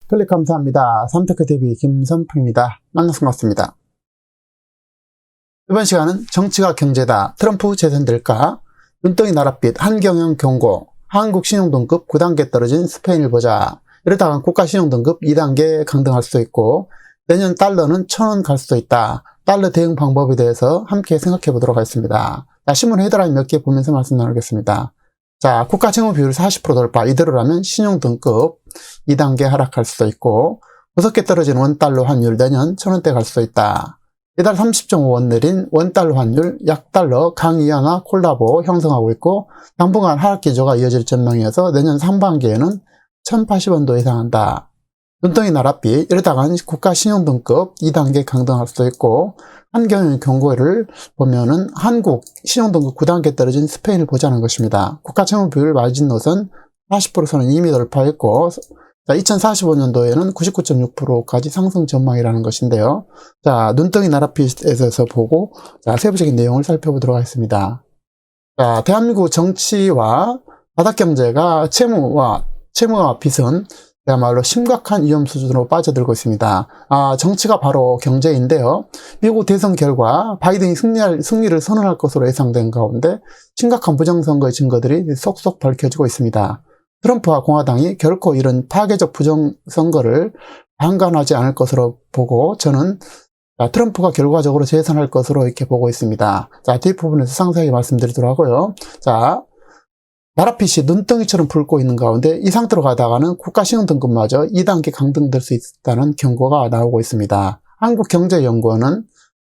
클릭 감사합니다. 삼테크TV 김선프입니다. 만나서 반갑습니다. 이번 시간은 정치가 경제다. 트럼프 재선될까? 눈덩이 나랏빛 한경영 경고. 한국 신용등급 9단계 떨어진 스페인을 보자. 이러다가 국가 신용등급 2단계 강등할 수도 있고 내년 달러는 1,000원 갈 수도 있다. 달러 대응 방법에 대해서 함께 생각해 보도록 하겠습니다. 자, 신문 헤드라인 몇 개 보면서 말씀 나누겠습니다. 자, 국가 채무 비율 40% 돌파. 이대로라면 신용등급 2단계 하락할 수도 있고 무섭게 떨어진 원달러 환율 내년 1,000원대 갈 수도 있다. 이달 30.5원 내린 원달러 환율 약달러 강위안화 콜라보 형성하고 있고 당분간 하락 기조가 이어질 전망이어서 내년 상반기에는 1,080원도 예상한다. 눈덩이 나랏빛 이러다간 국가 신용등급 2단계 강등할 수도 있고 한경영 경고를 보면은 한국 신용등급 9단계 떨어진 스페인을 보자는 것입니다. 국가 채무 비율 마지노선 40%선은 이미 돌파했고 2045년도에는 99.6%까지 상승 전망이라는 것인데요. 자, 눈덩이 나랏빛에서 보고 자, 세부적인 내용을 살펴보도록 하겠습니다. 자, 대한민국 정치와 바닥경제가 채무와 빚은 그야말로 심각한 위험 수준으로 빠져들고 있습니다. 정치가 바로 경제인데요. 미국 대선 결과 바이든이 승리를 선언할 것으로 예상된 가운데 심각한 부정선거의 증거들이 속속 밝혀지고 있습니다. 트럼프와 공화당이 결코 이런 파괴적 부정선거를 방관하지 않을 것으로 보고 저는 트럼프가 결과적으로 재선할 것으로 이렇게 보고 있습니다. 자, 뒷부분에서 상세하게 말씀드리도록 하고요. 자, 나랏빛이 눈덩이처럼 붉고 있는 가운데 이 상태로 가다가는 국가 신용등급마저 2단계 강등될 수 있다는 경고가 나오고 있습니다. 한국경제연구원은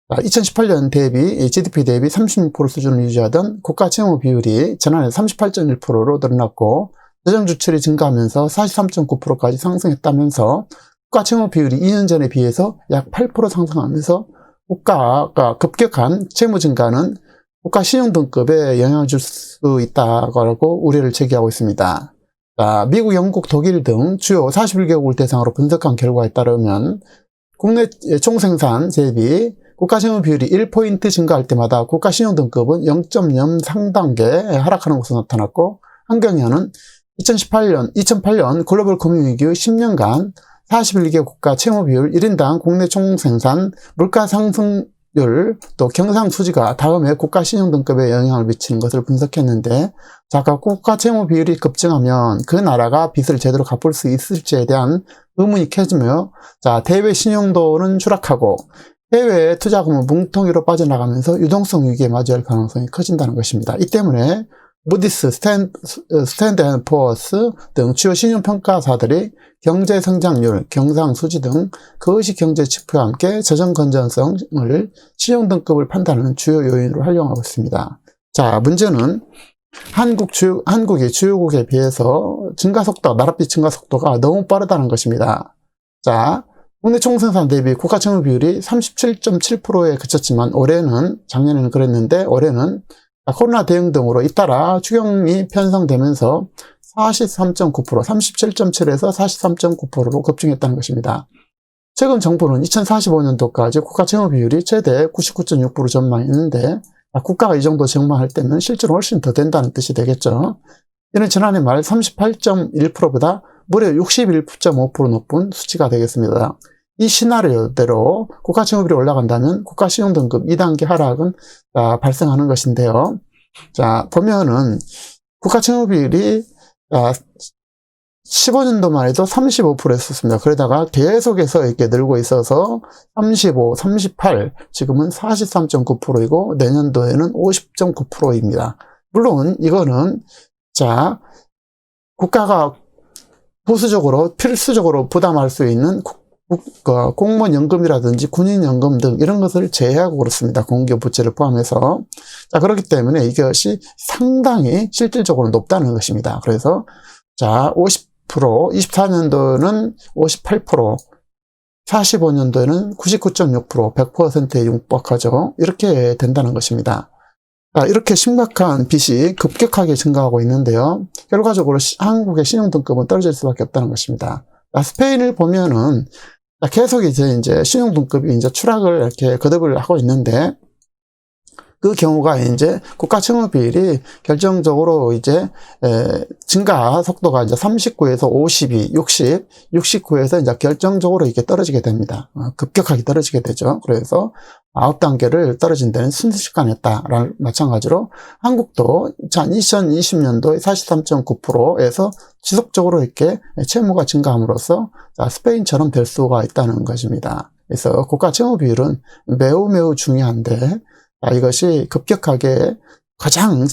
2018년 대비 GDP 대비 36% 수준을 유지하던 국가 채무 비율이 지난해 38.1%로 늘어났고 재정 지출이 증가하면서 43.9%까지 상승했다면서 국가 채무 비율이 2년 전에 비해서 약 8% 상승하면서 국가가 급격한 채무 증가는 국가 신용등급에 영향을 줄 수 있다고 우려를 제기하고 있습니다. 자, 미국, 영국, 독일 등 주요 41개국을 대상으로 분석한 결과에 따르면 국내 총생산 대비 국가 채무 비율이 1포인트 증가할 때마다 국가 신용등급은 0.03단계 하락하는 것으로 나타났고 한경영은 2008년 글로벌 금융위기 후 10년간 41개 국가 채무 비율 1인당 국내 총생산 물가 상승 또 경상수지가 다음에 국가 신용등급에 영향을 미치는 것을 분석했는데 자, 국가 채무 비율이 급증하면 그 나라가 빚을 제대로 갚을 수 있을지에 대한 의문이 커지며 자, 대외 신용도는 추락하고 해외 투자금은 뭉텅이로 빠져나가면서 유동성 위기에 마주할 가능성이 커진다는 것입니다. 이 때문에 무디스, 스탠드앤포어스 등 주요 신용평가사들이 경제 성장률, 경상수지 등 거시 경제 지표와 함께 재정 건전성을 신용등급을 판단하는 주요 요인으로 활용하고 있습니다. 자, 문제는 한국이 주요국에 비해서 나랏빛 증가 속도가 너무 빠르다는 것입니다. 자, 국내 총생산 대비 국가 채무 비율이 37.7%에 그쳤지만 작년에는 그랬는데 올해는 코로나 대응 등으로 잇따라 추경이 편성되면서 43.9%, 37.7에서 43.9%로 급증했다는 것입니다. 최근 정부는 2045년도까지 국가 채무 비율이 최대 99.6% 전망했는데 국가가 이 정도 전망할 때면 실제로 훨씬 더 된다는 뜻이 되겠죠. 이는 지난해 말 38.1%보다 무려 61.5% 높은 수치가 되겠습니다. 이 시나리오대로 국가 채무비율이 올라간다면 국가 신용등급 2단계 하락은 발생하는 것인데요. 자, 보면은 국가 채무비율이 15년도만 해도 35%였습니다. 그러다가 계속해서 이렇게 늘고 있어서 35, 38, 지금은 43.9%이고 내년도에는 50.9%입니다. 물론 이거는 자, 국가가 필수적으로 부담할 수 있는 공무원 연금이라든지 군인 연금 등 이런 것을 제외하고 그렇습니다. 공기업 부채를 포함해서. 자, 그렇기 때문에 이것이 상당히 실질적으로 높다는 것입니다. 그래서 자, 50%, 24년도는 58%, 45년도에는 99.6%, 100%에 육박하죠. 이렇게 된다는 것입니다. 자, 이렇게 심각한 빚이 급격하게 증가하고 있는데요. 결과적으로 한국의 신용등급은 떨어질 수밖에 없다는 것입니다. 자, 스페인을 보면은 계속 이제 신용등급이 추락을 이렇게 거듭을 하고 있는데 그 경우가 이제 국가 채무 비율이 결정적으로 이제 증가 속도가 이제 39에서 52, 60, 69에서 이제 결정적으로 이렇게 떨어지게 됩니다. 급격하게 떨어지게 되죠. 그래서 9단계를 떨어진 데는 순식간이었다라는 마찬가지로 한국도 2020년도에 43.9%에서 지속적으로 이렇게 채무가 증가함으로써 스페인처럼 될 수가 있다는 것입니다. 그래서 국가 채무 비율은 매우 중요한데 이것이 급격하게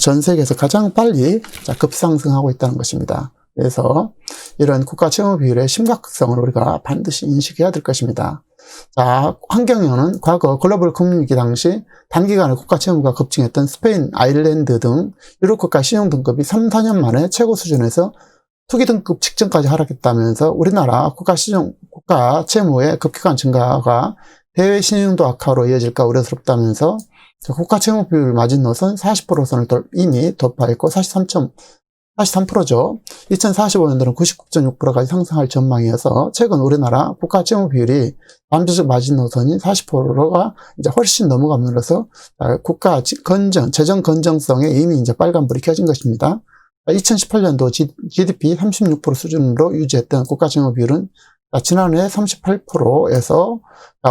전 세계에서 가장 빨리 급상승하고 있다는 것입니다. 그래서 이런 국가 채무 비율의 심각성을 우리가 반드시 인식해야 될 것입니다. 자, 환경영은 과거 글로벌 금융위기 당시 단기간에 국가 채무가 급증했던 스페인, 아일랜드 등 유럽 국가 신용 등급이 3, 4년 만에 최고 수준에서 투기 등급 직전까지 하락했다면서 우리나라 국가 채무의 급격한 증가가 대외 신용도 악화로 이어질까 우려스럽다면서 국가 채무 비율 마지노선 40%선을 이미 돌파했고 43%죠. 2045년도는 99.6%까지 상승할 전망이어서 최근 우리나라 국가 채무 비율이 잠재적 마지노선인 40%가 이제 훨씬 넘어감으로써 국가 재정 건전성에 이미 이제 빨간불이 켜진 것입니다. 2018년도 GDP 36% 수준으로 유지했던 국가 채무 비율은 지난해 38%에서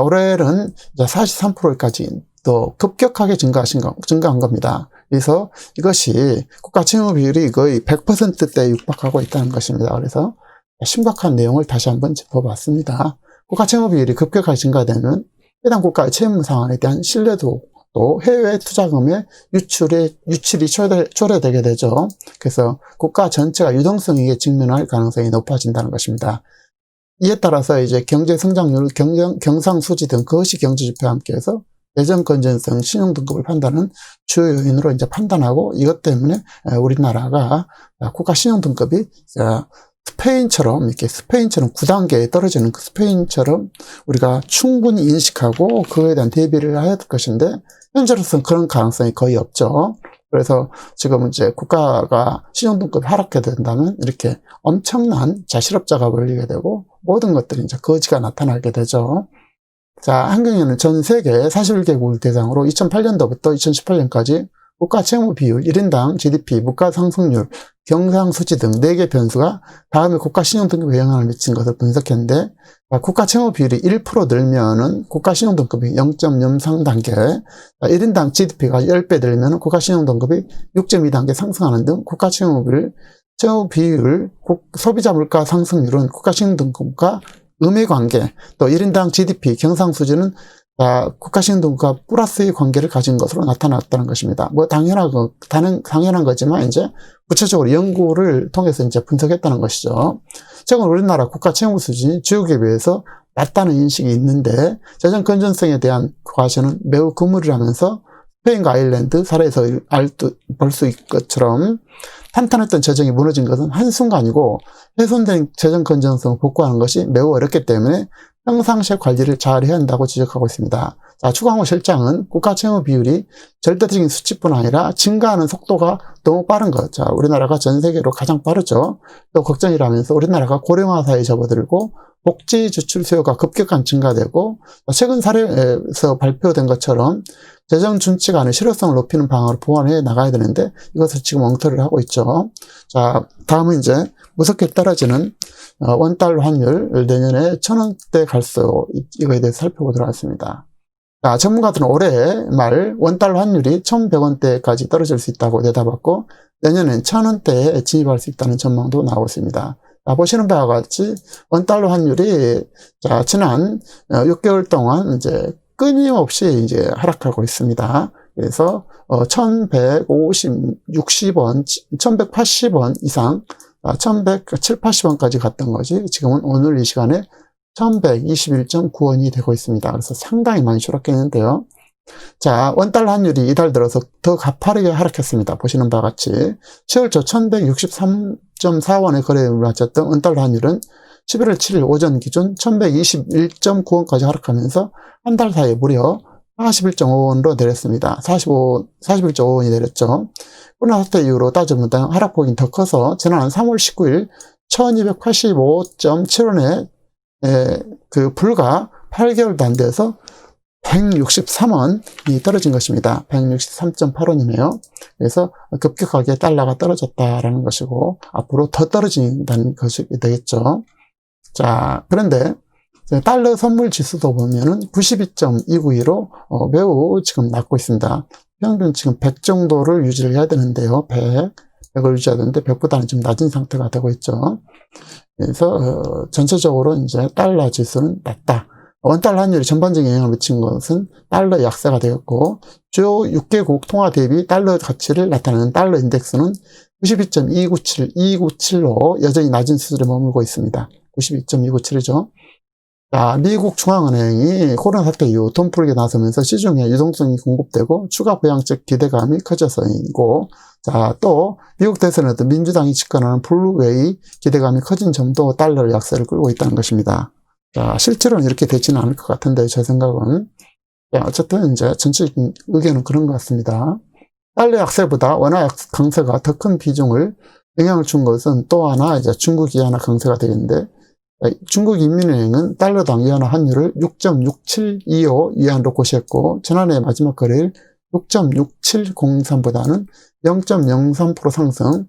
올해는 43%까지 또 급격하게 증가한 겁니다. 그래서 이것이 국가 채무 비율이 거의 100%대에 육박하고 있다는 것입니다. 그래서 심각한 내용을 다시 한번 짚어봤습니다. 국가 채무 비율이 급격하게 증가되면 해당 국가의 채무 상황에 대한 신뢰도 또 해외 투자금의 유출이 초래되게 되죠. 그래서 국가 전체가 유동성에 직면할 가능성이 높아진다는 것입니다. 이에 따라서 이제 경제 성장률, 경상수지 등 거시 경제 지표와 함께해서 재정 건전성, 신용 등급을 판단하는 주요 요인으로 이제 판단하고 이것 때문에 우리나라가 국가 신용 등급이 스페인처럼 9단계에 떨어지는 그 스페인처럼 우리가 충분히 인식하고 그에 대한 대비를 해야 될 것인데 현재로서는 그런 가능성이 거의 없죠. 그래서 지금 이제 국가가 신용 등급이 하락하게 된다면 이렇게 엄청난 실업자가 몰리게 되고 모든 것들이 이제 거지가 나타나게 되죠. 자, 한경영은 전 세계 41개국을 대상으로 2008년도부터 2018년까지 국가 채무 비율, 1인당 GDP, 물가 상승률, 경상수지 등 4개 변수가 다음에 국가 신용 등급에 영향을 미친 것을 분석했는데 국가 채무 비율이 1% 늘면은 국가 신용 등급이 0.03단계, 1인당 GDP가 10배 늘면은 국가 신용 등급이 6.2단계 상승하는 등 국가 채무 비율, 소비자 물가 상승률은 국가 신용 등급과 음의 관계, 또 1인당 GDP, 경상수지는 국가 신용 등급과 플러스의 관계를 가진 것으로 나타났다는 것입니다. 당연한 거지만 이제 구체적으로 연구를 통해서 이제 분석했다는 것이죠. 최근 우리나라 국가 채무 수준이 주요국에 비해서 낮다는 인식이 있는데 재정 건전성에 대한 과시는 매우 드물이라면서 스페인과 아일랜드 사례에서 볼 수 있을 것처럼 탄탄했던 재정이 무너진 것은 한순간이고 훼손된 재정 건전성을 복구하는 것이 매우 어렵기 때문에 평상시에 관리를 잘 해야 한다고 지적하고 있습니다. 자, 추강호 실장은 국가 채무 비율이 절대적인 수치뿐 아니라 증가하는 속도가 너무 빠른 것. 자, 우리나라가 전 세계로 가장 빠르죠. 또 걱정이라면서 우리나라가 고령화 사회에 접어들고 복지 지출 수요가 급격한 증가되고 최근 사례에서 발표된 것처럼 재정 준칙안의 실효성을 높이는 방안으로 보완해 나가야 되는데 이것을 지금 엉터리를 하고 있죠. 자, 다음은 이제 무섭게 떨어지는 원달러 환율 내년에 1,000원대 갈 수 이거에 대해서 살펴보도록 하겠습니다. 자, 전문가들은 올해 말 원달러 환율이 1,100원대까지 떨어질 수 있다고 내다봤고 내년엔 1,000원대에 진입할 수 있다는 전망도 나오고 있습니다. 자, 보시는 바와 같이 원달러 환율이 지난 6개월 동안 이제 끊임없이 이제 하락하고 있습니다. 그래서 1,160원, 1,180원 이상, 1,170~1,180원까지 갔던 것이 지금은 오늘 이 시간에 1,121.9원이 되고 있습니다. 그래서 상당히 많이 추락했는데요. 자, 원달러 환율이 이달 들어서 더 가파르게 하락했습니다. 보시는 바와 같이 10월 초 1,163.4원의 거래를 마쳤던 원달러 환율은 11월 7일 오전 기준 1,121.9원까지 하락하면서 한 달 사이에 무려 41.5원으로 내렸습니다. 41.5원이 내렸죠. 코로나 사태 이후로 따져보면 하락폭이 더 커서 지난 3월 19일 1,285.7원에 불과 8개월도 안 돼서 163원이 떨어진 것입니다. 163.8원이네요. 그래서 급격하게 달러가 떨어졌다라는 것이고 앞으로 더 떨어진다는 것이 되겠죠. 자, 그런데 달러 선물 지수도 보면은 92.292로 매우 지금 낮고 있습니다. 평균 지금 100 정도를 유지를 해야 되는데요. 100을 유지해야 되는데 100보다는 좀 낮은 상태가 되고 있죠. 그래서 전체적으로 이제 달러 지수는 낮다. 원달러 환율이 전반적인 영향을 미친 것은 달러 약세가 되었고 주요 6개국 통화 대비 달러 가치를 나타내는 달러 인덱스는 92.297로 여전히 낮은 수준에 머물고 있습니다. 92.297이죠. 자, 미국 중앙은행이 코로나 사태 이후 돈 풀기 나서면서 시중에 유동성이 공급되고 추가 부양책 기대감이 커져서이고, 자, 또 미국 대선에도 민주당이 집권하는 블루웨이 기대감이 커진 점도 달러 약세를 끌고 있다는 것입니다. 자, 실제로는 이렇게 되지는 않을 것 같은데 제 생각은. 자, 어쨌든 이제 전체적인 의견은 그런 것 같습니다. 달러 약세보다 원화 강세가 더 큰 비중을 영향을 준 것은 또 하나 이제 중국 이하나 강세가 되겠는데, 중국 인민은행은 달러당 이하나 환율을 6.6725 위안으로 고시했고 지난해 마지막 거래일 6.6703보다는 0.03% 상승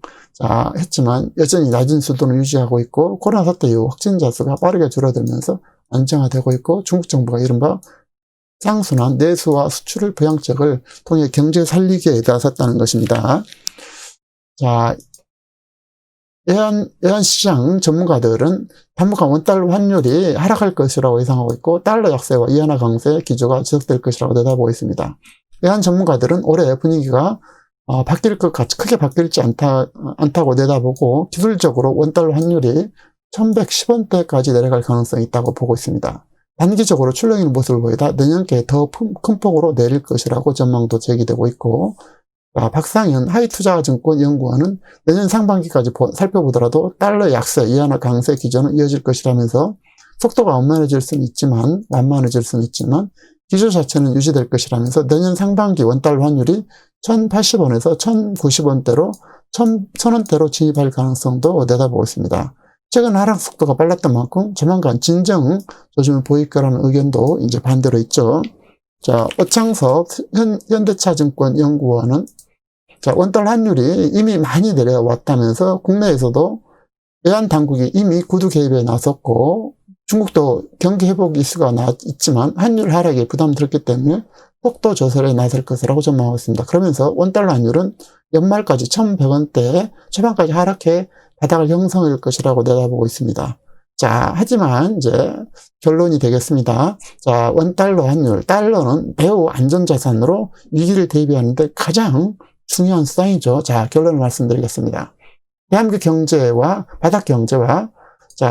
했지만 여전히 낮은 수준을 유지하고 있고 코로나 사태 이후 확진자 수가 빠르게 줄어들면서 안정화되고 있고 중국 정부가 이른바 쌍순환 내수와 수출을 부양책을 통해 경제 살리기에 나섰다는 것입니다. 자, 외환시장 전문가들은 당분간 원달러 환율이 하락할 것이라고 예상하고 있고 달러 약세와 이하나 강세 기조가 지속될 것이라고 내다보고 있습니다. 외환 전문가들은 올해 분위기가 바뀔 것 같이 크게 바뀔지 않다고 내다보고 기술적으로 원달러 환율이 1110원대까지 내려갈 가능성이 있다고 보고 있습니다. 단기적으로 출렁이는 모습을 보이다 내년께 더 큰 폭으로 내릴 것이라고 전망도 제기되고 있고 박상현 하이투자증권 연구원은 내년 상반기까지 살펴보더라도 달러 약세, 이하나 강세 기조는 이어질 것이라면서 속도가 완만해질 수는 있지만 기조 자체는 유지될 것이라면서 내년 상반기 원달러 환율이 1080원에서 1090원대로 1000원대로 진입할 가능성도 내다보고 있습니다. 최근 하락 속도가 빨랐던 만큼 조만간 진정 조짐을 보일 거라는 의견도 이제 반대로 있죠. 자, 오창석 현대차증권 연구원은 원달러 환율이 이미 많이 내려왔다면서 국내에서도 외환 당국이 이미 구두 개입에 나섰고 중국도 경기 회복 이슈가 있지만 환율 하락에 부담들었기 때문에 속도 조절에 나설 것이라고 전망하고 있습니다. 그러면서 원달러 환율은 연말까지 1100원대 초반까지 하락해 바닥을 형성할 것이라고 내다보고 있습니다. 자, 하지만 이제 결론이 되겠습니다. 자, 원달러 환율, 달러는 매우 안전자산으로 위기를 대비하는데 가장 중요한 수단이죠. 자, 결론을 말씀드리겠습니다. 대한민국 경제와 바닥 경제와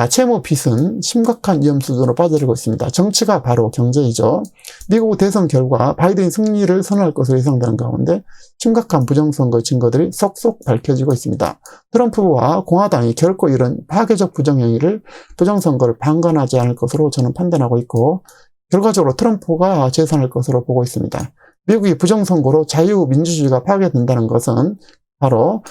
채무 빚은 심각한 위험 수준으로 빠져들고 있습니다. 정치가 바로 경제이죠. 미국 대선 결과 바이든이 승리를 선언할 것으로 예상되는 가운데 심각한 부정선거 증거들이 속속 밝혀지고 있습니다. 트럼프와 공화당이 결코 이런 파괴적 부정선거를 방관하지 않을 것으로 저는 판단하고 있고 결과적으로 트럼프가 재선할 것으로 보고 있습니다. 미국이 부정선거로 자유민주주의가 파괴된다는 것은 바로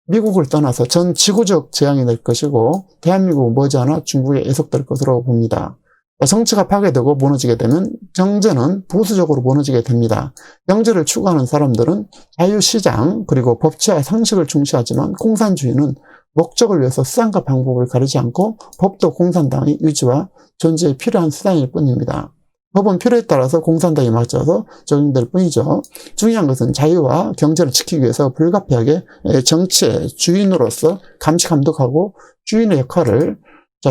미국을 떠나서 전 지구적 재앙이 될 것이고 대한민국은 머지않아 중국에 애속될 것으로 봅니다. 정치가 파괴되고 무너지게 되면 경제는 보수적으로 무너지게 됩니다. 경제를 추구하는 사람들은 자유시장 그리고 법치와 상식을 중시하지만 공산주의는 목적을 위해서 수단과 방법을 가리지 않고 법도 공산당의 유지와 존재에 필요한 수단일 뿐입니다. 법은 필요에 따라서 공산당에 맞춰서 적용될 뿐이죠. 중요한 것은 자유와 경제를 지키기 위해서 불가피하게 정치의 주인으로서 감시 감독하고 주인의 역할을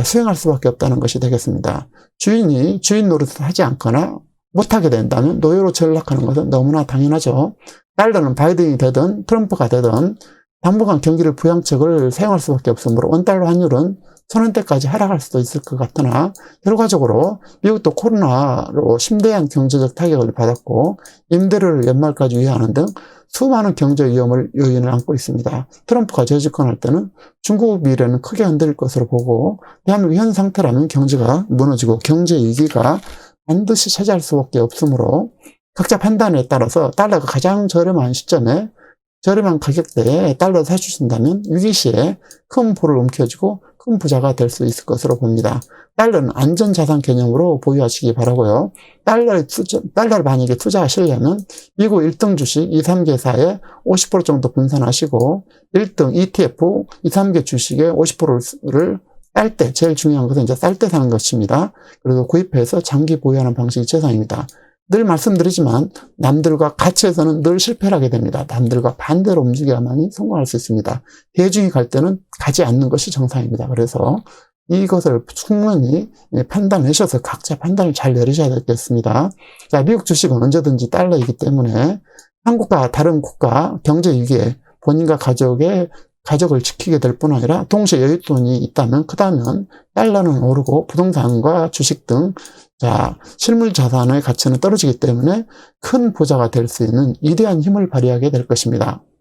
수행할 수밖에 없다는 것이 되겠습니다. 주인이 주인 노릇을 하지 않거나 못하게 된다면 노예로 전락하는 것은 너무나 당연하죠. 달러는 바이든이 되든 트럼프가 되든 당분간 경기를 부양책을 사용할 수밖에 없으므로 원달러 환율은 1000원대까지 하락할 수도 있을 것 같으나 결과적으로 미국도 코로나로 심대한 경제적 타격을 받았고 임대료를 연말까지 유예하는 등 수많은 경제 위험을 요인을 안고 있습니다. 트럼프가 재집권할 때는 중국 미래는 크게 흔들릴 것으로 보고 대한민국 현 상태라면 경제가 무너지고 경제 위기가 반드시 차지할 수밖에 없으므로 각자 판단에 따라서 달러가 가장 저렴한 시점에 저렴한 가격대에 달러를 사주신다면 위기 시에 큰 볼을 움켜쥐고 큰 부자가 될 수 있을 것으로 봅니다. 달러는 안전자산 개념으로 보유하시기 바라고요. 달러를 만약에 투자하시려면 미국 1등 주식 2, 3개사에 50% 정도 분산하시고 1등 ETF 2, 3개 주식의 50%를 쌀 때, 제일 중요한 것은 이제 쌀 때 사는 것입니다. 그래서 구입해서 장기 보유하는 방식이 최선입니다. 늘 말씀드리지만 남들과 같이 해서는 늘 실패를 하게 됩니다. 남들과 반대로 움직여야만이 성공할 수 있습니다. 대중이 갈 때는 가지 않는 것이 정상입니다. 그래서 이것을 충분히 판단하셔서 각자 판단을 잘 내리셔야 되겠습니다. 자, 미국 주식은 언제든지 달러이기 때문에 한국과 다른 국가 경제 위기에 본인과 가족을 지키게 될 뿐 아니라 동시에 여윳돈이 있다면 크다면 달러는 오르고 부동산과 주식 등 실물 자산의 가치는 떨어지기 때문에 큰 부자가 될 수 있는 위대한 힘을 발휘하게 될 것입니다.